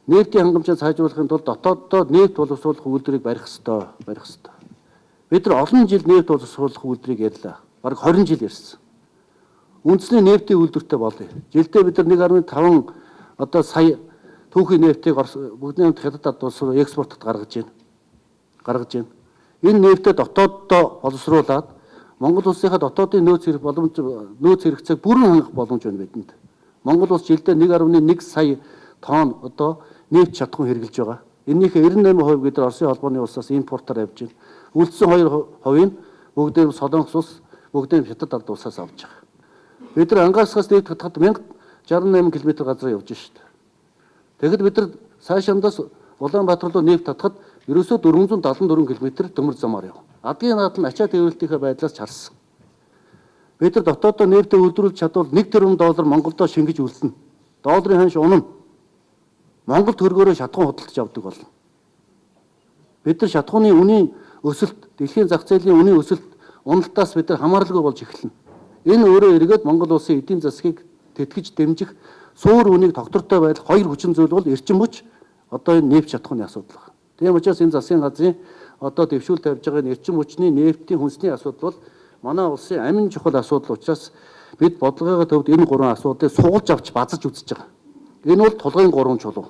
Нефтийн хангамжаа сайжруулахын тулд дотооддоо нефть боловсруулах үйлдвэрийг барих ёстой. Бид нар олон жил нефть боловсруулах үйлдвэрийг ярьлаа. Бараг 20 жил ярьсан. Үндэсний нефтийн үйлдвэртэй болъё. Жилдээ бид нар 1.5 одоо сая түүхий нефтийг бүгдний хамт хятад улс руу экспортод гаргаж байна. Энэ нефтээ дотооддоо боловсруулад Монгол улсынхаа дотоодын нөөц хэрэгцээг бүрэн хангах боломж байна бидэнд. Монгол улс жилдээ 1.1 сая тонн одоо нефть шатхуун хэрглэж байгаа. Энийхээ 98% бид нар Оросын холбооны улсаас импортоор авж байна. Үлдсэн 2% нь бүгдээ Солонгос улс, бүгдээ Хятад ард улсаас авч байгаа. Бид нар Ангаасгаас нефть татахад 1068 км газар явж шүү дээ. Тэгэхэд бид нар цаашаандаас Улаанбаатар руу нефть татахад ерөөсөө 474 км төмөр замаар яв. Адгийн наадал нь ачаа тээвэрлтийнхээ байдлаас чарсан. Бид нар дотооддоо нефтээ үйлдвэрлэж чадвал $1 тэрбум Монголдо шингэж үлдсэн. Долларын ханш унана. Монгол төгрөгөөрөө шатхуун худалдаж авдаг болно. Бид нар шатхууны үнийн өсөлт, дэлхийн зах зээлийн үнийн өсөлт уналтаас бид нар хамааралгүй болж эхэлнэ. Энэ өөрөө эргээд Монгол улсын эдийн засгийг тэтгэж дэмжих суур үнийг тогтвортой байх хоёр хүчин зүйл бол эрчим хүч, одоо энэ нефть шатхууны асуудал байна. Тийм учраас энэ засгийн газрын одоо дэвшүүл тавьж байгаа энэ эрчим хүчний нефтийн хүнсний асуудал бол манай улсын амин чухал асуудал учраас бид бодлогын төвд энэ гурван асуудлыг суулж авч базаж үзэж байгаа. Энэ бол тулгын 3 чулуу.